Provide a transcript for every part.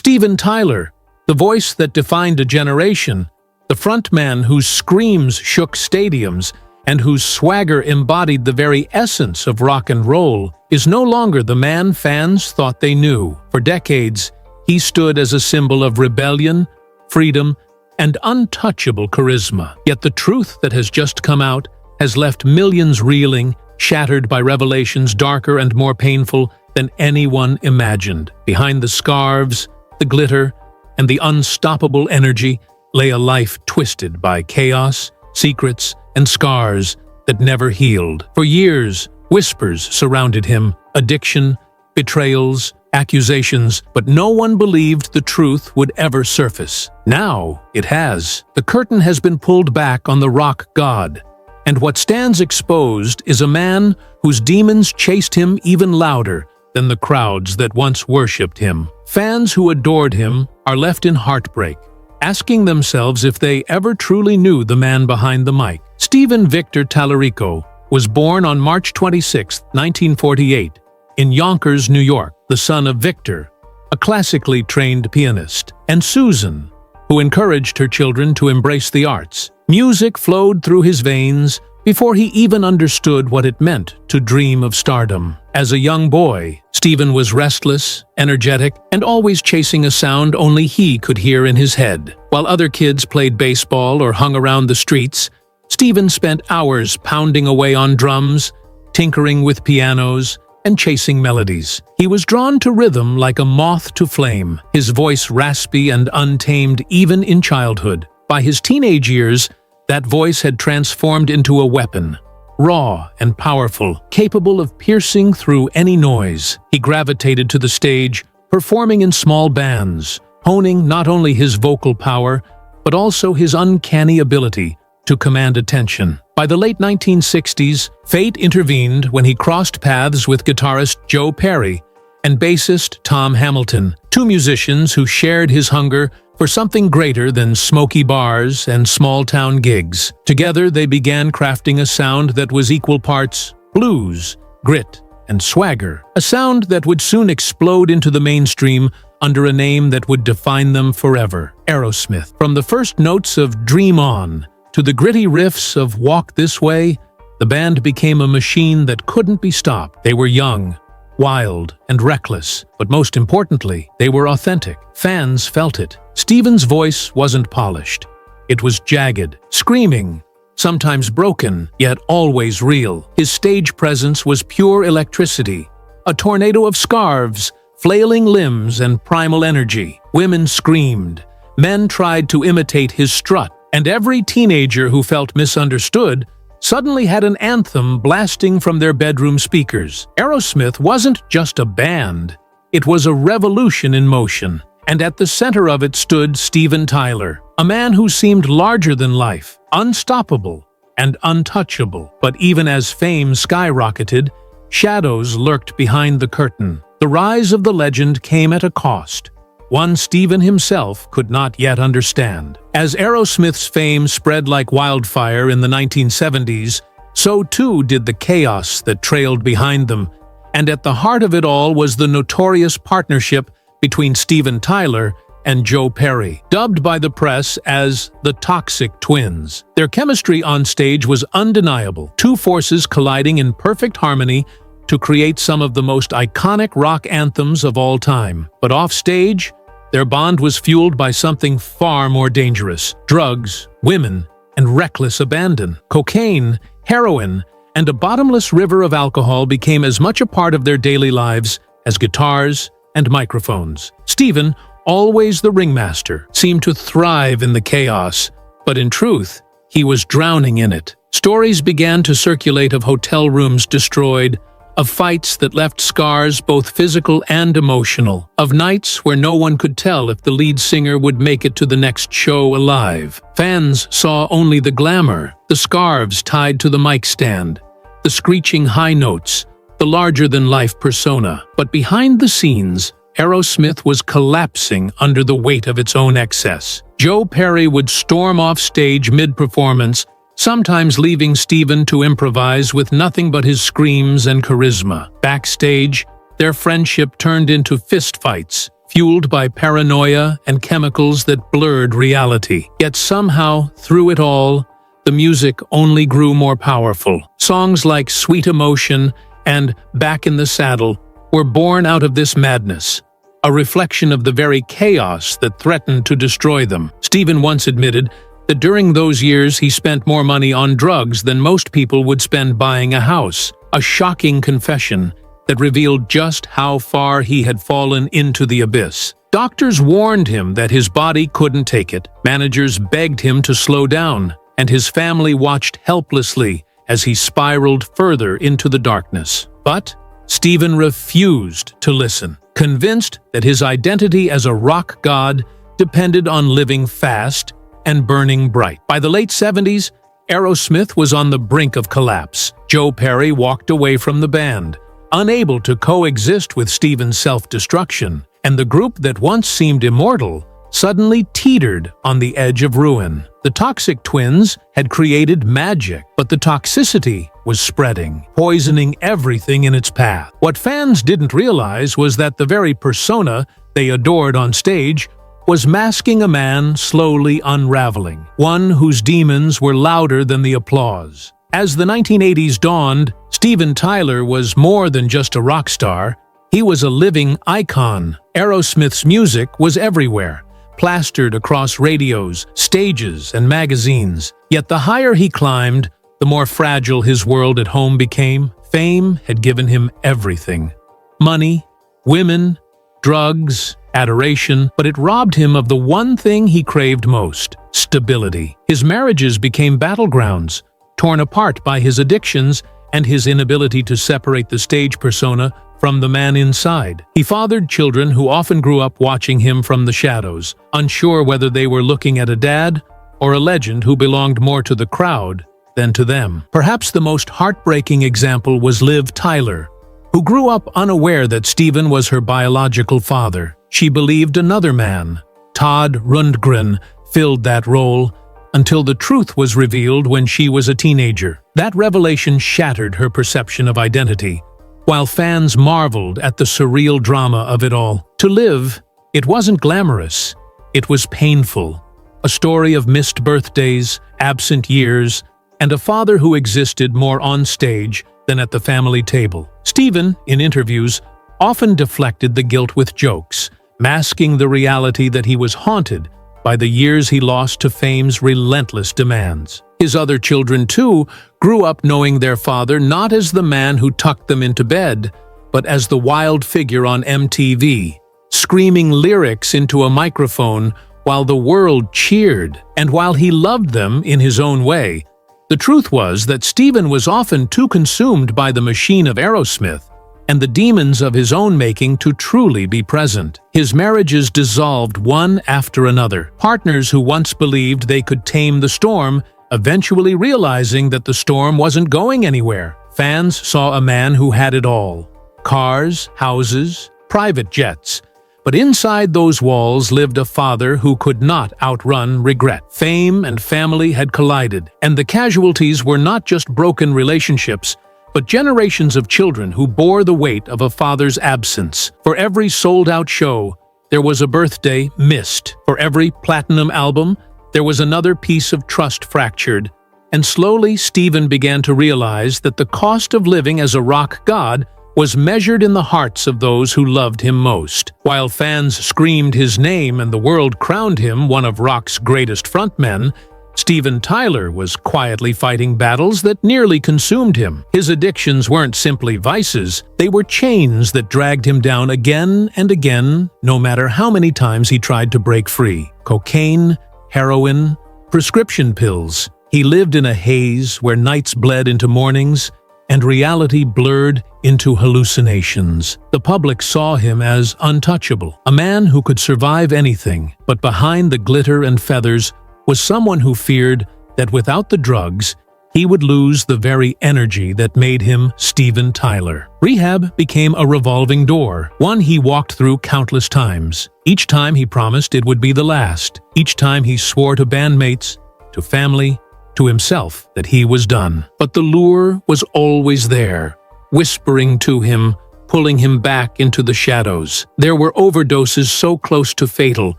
Steven Tyler, the voice that defined a generation, the frontman whose screams shook stadiums and whose swagger embodied the very essence of rock and roll, is no longer the man fans thought they knew. For decades, he stood as a symbol of rebellion, freedom, and untouchable charisma. Yet the truth that has just come out has left millions reeling, shattered by revelations darker and more painful than anyone imagined. Behind the scarves, the glitter, and the unstoppable energy lay a life twisted by chaos, secrets, and scars that never healed. For years, whispers surrounded him, addiction, betrayals, accusations, but no one believed the truth would ever surface. Now it has. The curtain has been pulled back on the rock god, and what stands exposed is a man whose demons chased him even louder than the crowds that once worshipped him. Fans who adored him are left in heartbreak, asking themselves if they ever truly knew the man behind the mic. Steven Victor Tallarico was born on March 26, 1948, in Yonkers, New York, the son of Victor, a classically trained pianist, and Susan, who encouraged her children to embrace the arts. Music flowed through his veins before he even understood what it meant to dream of stardom. As a young boy, Steven was restless, energetic, and always chasing a sound only he could hear in his head. While other kids played baseball or hung around the streets, Steven spent hours pounding away on drums, tinkering with pianos, and chasing melodies. He was drawn to rhythm like a moth to flame, his voice raspy and untamed even in childhood. By his teenage years, that voice had transformed into a weapon, raw and powerful, capable of piercing through any noise. He gravitated to the stage, performing in small bands, honing not only his vocal power, but also his uncanny ability to command attention. By the late 1960s, fate intervened when he crossed paths with guitarist Joe Perry and bassist Tom Hamilton, two musicians who shared his hunger for something greater than smoky bars and small-town gigs. Together, they began crafting a sound that was equal parts blues, grit, and swagger, a sound that would soon explode into the mainstream under a name that would define them forever: Aerosmith. From the first notes of Dream On to the gritty riffs of Walk This Way, the band became a machine that couldn't be stopped. They were young, wild, and reckless, but most importantly, they were authentic. Fans felt it. Steven's voice wasn't polished. It was jagged, screaming, sometimes broken, yet always real. His stage presence was pure electricity, a tornado of scarves, flailing limbs, and primal energy. Women screamed, men tried to imitate his strut, and every teenager who felt misunderstood suddenly had an anthem blasting from their bedroom speakers. Aerosmith wasn't just a band, it was a revolution in motion. And at the center of it stood Steven Tyler, a man who seemed larger than life, unstoppable and untouchable. But even as fame skyrocketed, shadows lurked behind the curtain. The rise of the legend came at a cost, one Steven himself could not yet understand. As Aerosmith's fame spread like wildfire in the 1970s, so too did the chaos that trailed behind them. And at the heart of it all was the notorious partnership between Steven Tyler and Joe Perry, dubbed by the press as the Toxic Twins. Their chemistry on stage was undeniable, two forces colliding in perfect harmony to create some of the most iconic rock anthems of all time. But off stage, their bond was fueled by something far more dangerous: drugs, women, and reckless abandon. Cocaine, heroin, and a bottomless river of alcohol became as much a part of their daily lives as guitars and microphones. Steven, always the ringmaster, seemed to thrive in the chaos, but in truth, he was drowning in it. Stories began to circulate of hotel rooms destroyed, of fights that left scars both physical and emotional, of nights where no one could tell if the lead singer would make it to the next show alive. Fans saw only the glamour, the scarves tied to the mic stand, the screeching high notes, the larger-than-life persona. But behind the scenes, Aerosmith was collapsing under the weight of its own excess. Joe Perry would storm off stage mid-performance, sometimes leaving Steven to improvise with nothing but his screams and charisma. Backstage, their friendship turned into fistfights, fueled by paranoia and chemicals that blurred reality. Yet somehow, through it all, the music only grew more powerful. Songs like Sweet Emotion and Back in the Saddle were born out of this madness, a reflection of the very chaos that threatened to destroy them. Stephen once admitted that during those years he spent more money on drugs than most people would spend buying a house, a shocking confession that revealed just how far he had fallen into the abyss. Doctors warned him that his body couldn't take it, managers begged him to slow down, and his family watched helplessly as he spiraled further into the darkness. But Stephen refused to listen, convinced that his identity as a rock god depended on living fast and burning bright. By the late 70s, Aerosmith was on the brink of collapse. Joe Perry walked away from the band, unable to coexist with Stephen's self-destruction, and the group that once seemed immortal suddenly teetered on the edge of ruin. The Toxic Twins had created magic, but the toxicity was spreading, poisoning everything in its path. What fans didn't realize was that the very persona they adored on stage was masking a man slowly unraveling, one whose demons were louder than the applause. As the 1980s dawned, Steven Tyler was more than just a rock star. He was a living icon. Aerosmith's music was everywhere, plastered across radios, stages, and magazines. Yet the higher he climbed, the more fragile his world at home became. Fame had given him everything: money, women, drugs, adoration, but it robbed him of the one thing he craved most: stability. His marriages became battlegrounds, torn apart by his addictions and his inability to separate the stage persona from the man inside. He fathered children who often grew up watching him from the shadows, unsure whether they were looking at a dad or a legend who belonged more to the crowd than to them. Perhaps the most heartbreaking example was Liv Tyler, who grew up unaware that Steven was her biological father. She believed another man, Todd Rundgren, filled that role, until the truth was revealed when she was a teenager. That revelation shattered her perception of identity, while fans marveled at the surreal drama of it all. To Liv, it wasn't glamorous, it was painful. A story of missed birthdays, absent years, and a father who existed more on stage than at the family table. Steven, in interviews, often deflected the guilt with jokes, masking the reality that he was haunted by the years he lost to fame's relentless demands. His other children, too, grew up knowing their father not as the man who tucked them into bed, but as the wild figure on MTV, screaming lyrics into a microphone while the world cheered. And while he loved them in his own way, the truth was that Steven was often too consumed by the machine of Aerosmith and the demons of his own making to truly be present. His marriages dissolved one after another. Partners who once believed they could tame the storm, eventually realizing that the storm wasn't going anywhere. Fans saw a man who had it all: cars, houses, private jets. But inside those walls lived a father who could not outrun regret. Fame and family had collided, and the casualties were not just broken relationships, but generations of children who bore the weight of a father's absence. For every sold-out show, there was a birthday missed. For every platinum album, there was another piece of trust fractured. And slowly, Steven began to realize that the cost of living as a rock god was measured in the hearts of those who loved him most. While fans screamed his name and the world crowned him one of rock's greatest frontmen, Steven Tyler was quietly fighting battles that nearly consumed him. His addictions weren't simply vices, they were chains that dragged him down again and again, no matter how many times he tried to break free. Cocaine, heroin, prescription pills. He lived in a haze where nights bled into mornings and reality blurred into hallucinations. The public saw him as untouchable, a man who could survive anything, but behind the glitter and feathers was someone who feared that without the drugs, he would lose the very energy that made him Steven Tyler. Rehab became a revolving door, one he walked through countless times. Each time he promised it would be the last. Each time he swore to bandmates, to family, to himself that he was done. But the lure was always there, whispering to him, pulling him back into the shadows. There were overdoses so close to fatal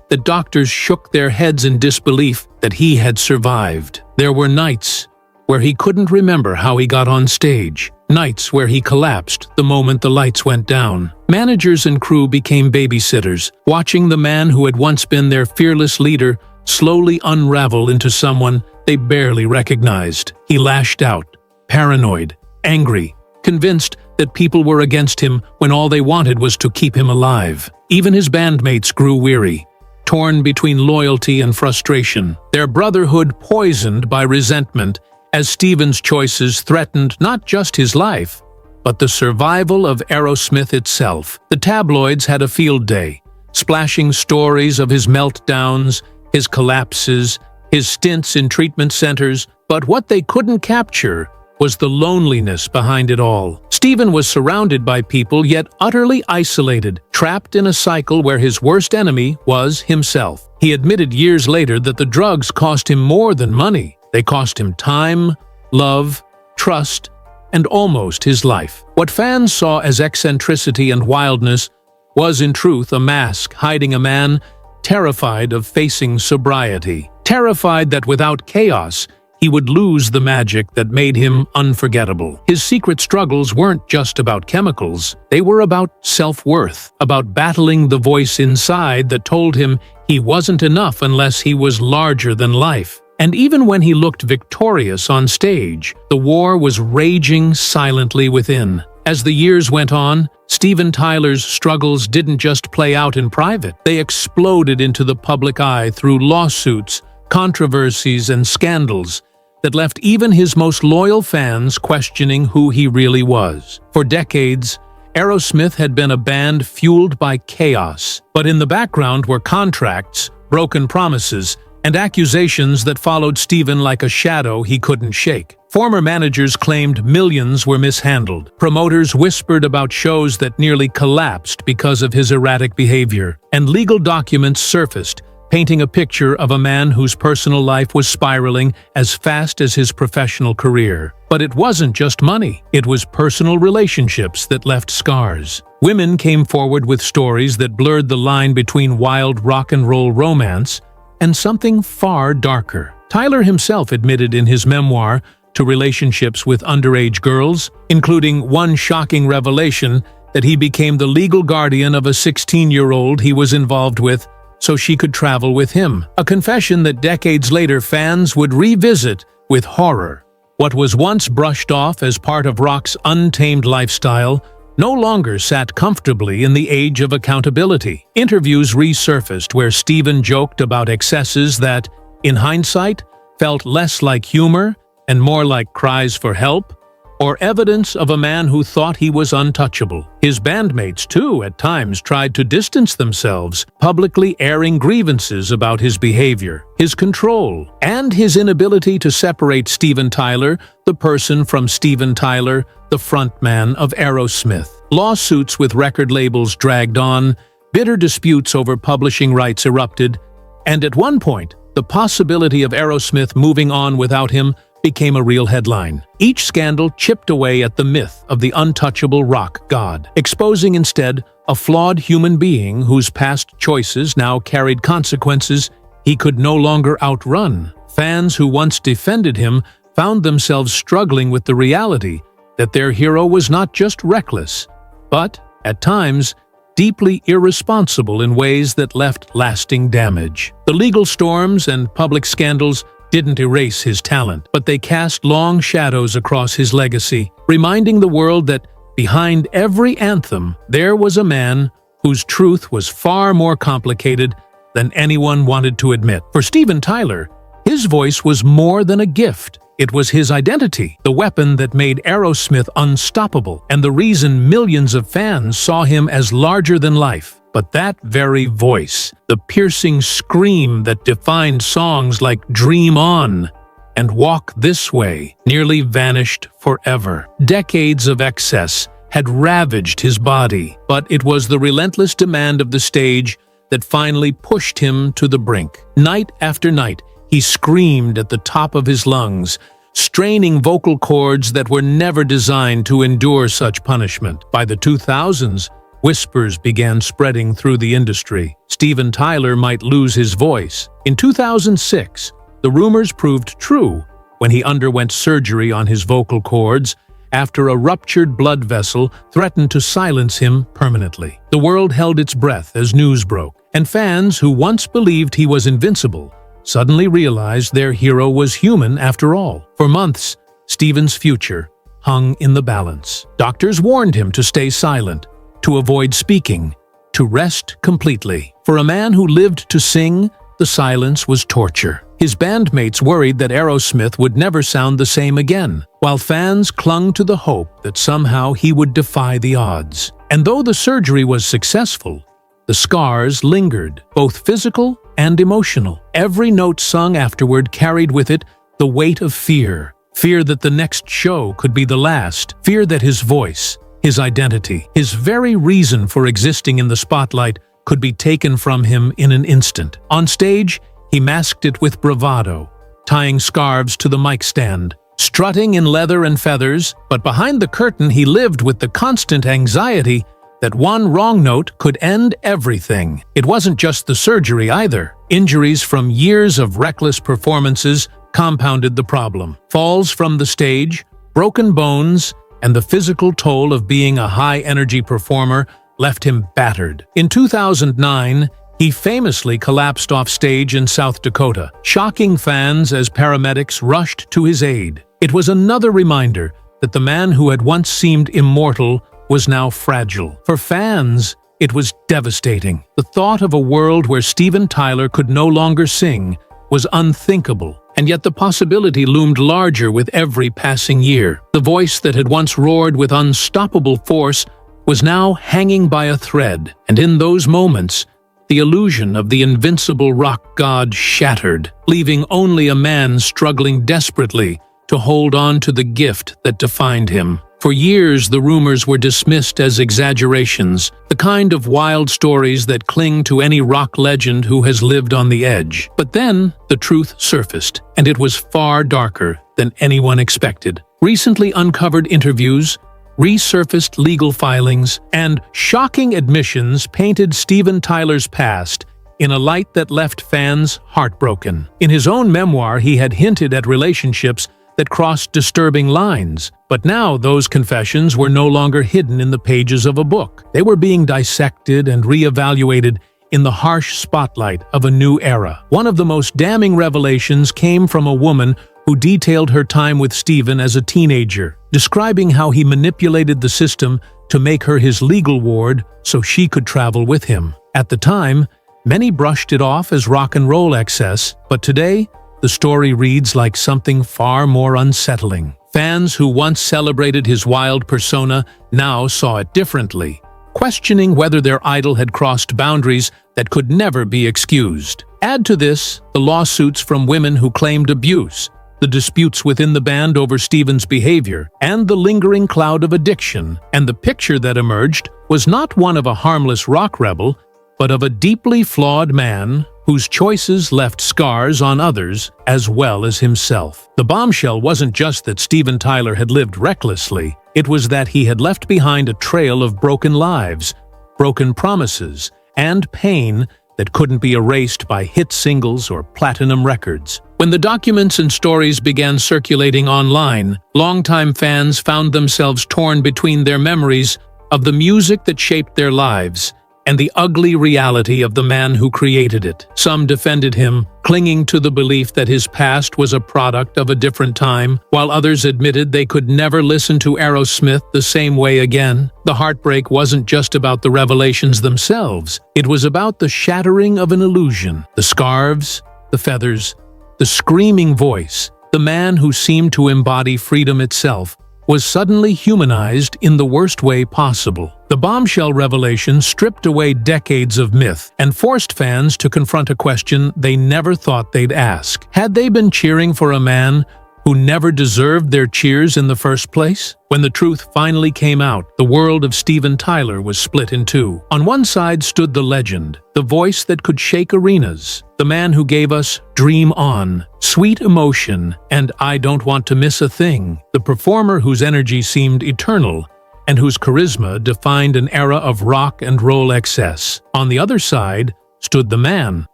that doctors shook their heads in disbelief that he had survived. There were nights where he couldn't remember how he got on stage, nights where he collapsed the moment the lights went down. Managers and crew became babysitters, watching the man who had once been their fearless leader slowly unravel into someone they barely recognized. He lashed out, paranoid, angry, convinced that people were against him when all they wanted was to keep him alive. Even his bandmates grew weary, torn between loyalty and frustration, their brotherhood poisoned by resentment as Steven's choices threatened not just his life, but the survival of Aerosmith itself. The tabloids had a field day, splashing stories of his meltdowns, his collapses, his stints in treatment centers, but what they couldn't capture was the loneliness behind it all. Steven was surrounded by people, yet utterly isolated, trapped in a cycle where his worst enemy was himself. He admitted years later that the drugs cost him more than money. They cost him time, love, trust, and almost his life. What fans saw as eccentricity and wildness was in truth a mask hiding a man terrified of facing sobriety, terrified that without chaos, he would lose the magic that made him unforgettable. His secret struggles weren't just about chemicals, they were about self-worth, about battling the voice inside that told him he wasn't enough unless he was larger than life. And even when he looked victorious on stage, the war was raging silently within. As the years went on, Steven Tyler's struggles didn't just play out in private. They exploded into the public eye through lawsuits, controversies, and scandals that left even his most loyal fans questioning who he really was. For decades, Aerosmith had been a band fueled by chaos, but in the background were contracts, broken promises, and accusations that followed Steven like a shadow he couldn't shake. Former managers claimed millions were mishandled. Promoters whispered about shows that nearly collapsed because of his erratic behavior, and legal documents surfaced, painting a picture of a man whose personal life was spiraling as fast as his professional career. But it wasn't just money. It was personal relationships that left scars. Women came forward with stories that blurred the line between wild rock and roll romance and something far darker. Tyler himself admitted in his memoir to relationships with underage girls, including one shocking revelation that he became the legal guardian of a 16-year-old he was involved with so she could travel with him. A confession that decades later fans would revisit with horror. What was once brushed off as part of rock's untamed lifestyle no longer sat comfortably in the age of accountability. Interviews resurfaced where Steven joked about excesses that, in hindsight, felt less like humor and more like cries for help, or evidence of a man who thought he was untouchable. His bandmates, too, at times tried to distance themselves, publicly airing grievances about his behavior, his control, and his inability to separate Steven Tyler, the person, from Steven Tyler, the frontman of Aerosmith. Lawsuits with record labels dragged on, bitter disputes over publishing rights erupted, and at one point, the possibility of Aerosmith moving on without him became a real headline. Each scandal chipped away at the myth of the untouchable rock god, exposing instead a flawed human being whose past choices now carried consequences he could no longer outrun. Fans who once defended him found themselves struggling with the reality that their hero was not just reckless, but, at times, deeply irresponsible in ways that left lasting damage. The legal storms and public scandals didn't erase his talent, but they cast long shadows across his legacy, reminding the world that behind every anthem there was a man whose truth was far more complicated than anyone wanted to admit. For Steven Tyler, his voice was more than a gift. It was his identity, the weapon that made Aerosmith unstoppable, and the reason millions of fans saw him as larger than life. But that very voice, the piercing scream that defined songs like Dream On and Walk This Way, nearly vanished forever. Decades of excess had ravaged his body, but it was the relentless demand of the stage that finally pushed him to the brink. Night after night, he screamed at the top of his lungs, straining vocal cords that were never designed to endure such punishment. By the 2000s, whispers began spreading through the industry. Steven Tyler might lose his voice. In 2006, the rumors proved true when he underwent surgery on his vocal cords after a ruptured blood vessel threatened to silence him permanently. The world held its breath as news broke, and fans who once believed he was invincible suddenly realized their hero was human after all. For months, Steven's future hung in the balance. Doctors warned him to stay silent, to avoid speaking, to rest completely. For a man who lived to sing, the silence was torture. His bandmates worried that Aerosmith would never sound the same again, while fans clung to the hope that somehow he would defy the odds. And though the surgery was successful, the scars lingered, both physical and emotional. Every note sung afterward carried with it the weight of fear. Fear that the next show could be the last. Fear that his voice, his identity, his very reason for existing in the spotlight could be taken from him in an instant. On stage, he masked it with bravado, tying scarves to the mic stand, strutting in leather and feathers, but behind the curtain he lived with the constant anxiety that one wrong note could end everything. It wasn't just the surgery either. Injuries from years of reckless performances compounded the problem. Falls from the stage, broken bones, and the physical toll of being a high-energy performer left him battered. In 2009, he famously collapsed off stage in South Dakota, shocking fans as paramedics rushed to his aid. It was another reminder that the man who had once seemed immortal was now fragile. For fans, it was devastating. The thought of a world where Steven Tyler could no longer sing was unthinkable, and yet the possibility loomed larger with every passing year. The voice that had once roared with unstoppable force was now hanging by a thread, and in those moments, the illusion of the invincible rock god shattered, leaving only a man struggling desperately to hold on to the gift that defined him. For years, the rumors were dismissed as exaggerations, the kind of wild stories that cling to any rock legend who has lived on the edge. But then, the truth surfaced, and it was far darker than anyone expected. Recently uncovered interviews, resurfaced legal filings, and shocking admissions painted Steven Tyler's past in a light that left fans heartbroken. In his own memoir, he had hinted at relationships that crossed disturbing lines, but now those confessions were no longer hidden in the pages of a book. They were being dissected and reevaluated in the harsh spotlight of a new era. One of the most damning revelations came from a woman who detailed her time with Steven as a teenager, describing how he manipulated the system to make her his legal ward so she could travel with him. At the time, many brushed it off as rock and roll excess, but today, the story reads like something far more unsettling. Fans who once celebrated his wild persona now saw it differently, questioning whether their idol had crossed boundaries that could never be excused. Add to this the lawsuits from women who claimed abuse, the disputes within the band over Steven's behavior, and the lingering cloud of addiction, and the picture that emerged was not one of a harmless rock rebel, but of a deeply flawed man whose choices left scars on others as well as himself. The bombshell wasn't just that Steven Tyler had lived recklessly, it was that he had left behind a trail of broken lives, broken promises, and pain that couldn't be erased by hit singles or platinum records. When the documents and stories began circulating online, longtime fans found themselves torn between their memories of the music that shaped their lives and the ugly reality of the man who created it. Some defended him, clinging to the belief that his past was a product of a different time, while others admitted they could never listen to Aerosmith the same way again. The heartbreak wasn't just about the revelations themselves, it was about the shattering of an illusion. The scarves, the feathers, the screaming voice, the man who seemed to embody freedom itself, was suddenly humanized in the worst way possible. The bombshell revelation stripped away decades of myth and forced fans to confront a question they never thought they'd ask. Had they been cheering for a man who never deserved their cheers in the first place? When the truth finally came out, the world of Steven Tyler was split in two. On one side stood the legend, the voice that could shake arenas, the man who gave us Dream On, Sweet Emotion, and I Don't Want to Miss a Thing, the performer whose energy seemed eternal and whose charisma defined an era of rock and roll excess. On the other side stood the man,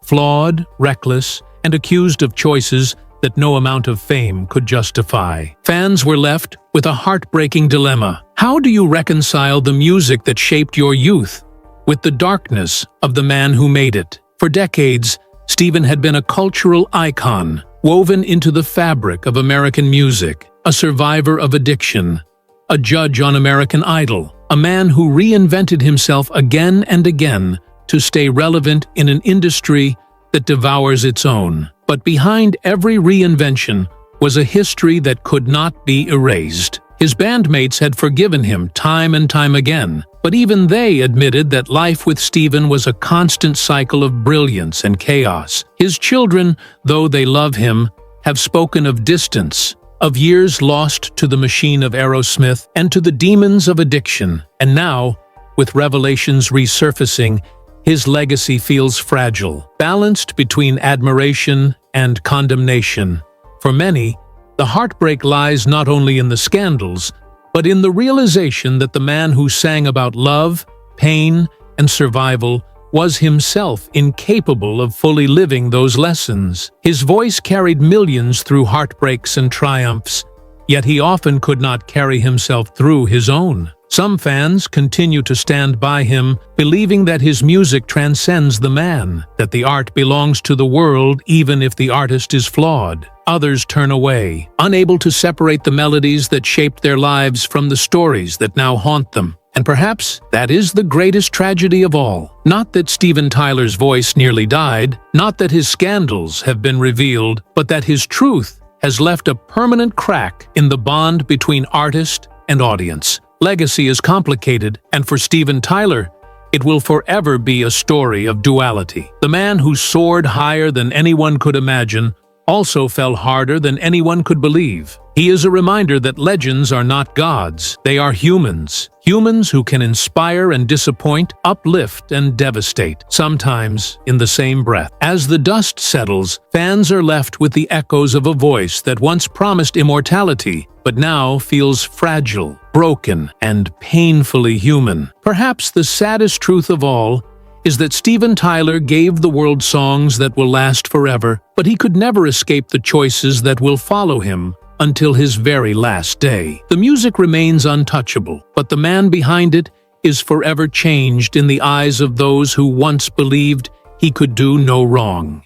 flawed, reckless, and accused of choices that no amount of fame could justify. Fans were left with a heartbreaking dilemma. How do you reconcile the music that shaped your youth with the darkness of the man who made it? For decades, Steven had been a cultural icon, woven into the fabric of American music, a survivor of addiction, a judge on American Idol, a man who reinvented himself again and again to stay relevant in an industry that devours its own. But behind every reinvention was a history that could not be erased. His bandmates had forgiven him time and time again, but even they admitted that life with Steven was a constant cycle of brilliance and chaos. His children, though they love him, have spoken of distance, of years lost to the machine of Aerosmith and to the demons of addiction. And now, with revelations resurfacing, his legacy feels fragile, balanced between admiration and condemnation. For many, the heartbreak lies not only in the scandals, but in the realization that the man who sang about love, pain, and survival was himself incapable of fully living those lessons. His voice carried millions through heartbreaks and triumphs, yet he often could not carry himself through his own. Some fans continue to stand by him, believing that his music transcends the man, that the art belongs to the world even if the artist is flawed. Others turn away, unable to separate the melodies that shaped their lives from the stories that now haunt them. And perhaps that is the greatest tragedy of all. Not that Steven Tyler's voice nearly died, not that his scandals have been revealed, but that his truth has left a permanent crack in the bond between artist and audience. Legacy is complicated, and for Steven Tyler, it will forever be a story of duality. The man who soared higher than anyone could imagine also fell harder than anyone could believe. He is a reminder that legends are not gods, they are humans. Humans who can inspire and disappoint, uplift and devastate, sometimes in the same breath. As the dust settles, fans are left with the echoes of a voice that once promised immortality, but now feels fragile, broken, and painfully human. Perhaps the saddest truth of all is that Steven Tyler gave the world songs that will last forever, but he could never escape the choices that will follow him until his very last day. The music remains untouchable, but the man behind it is forever changed in the eyes of those who once believed he could do no wrong.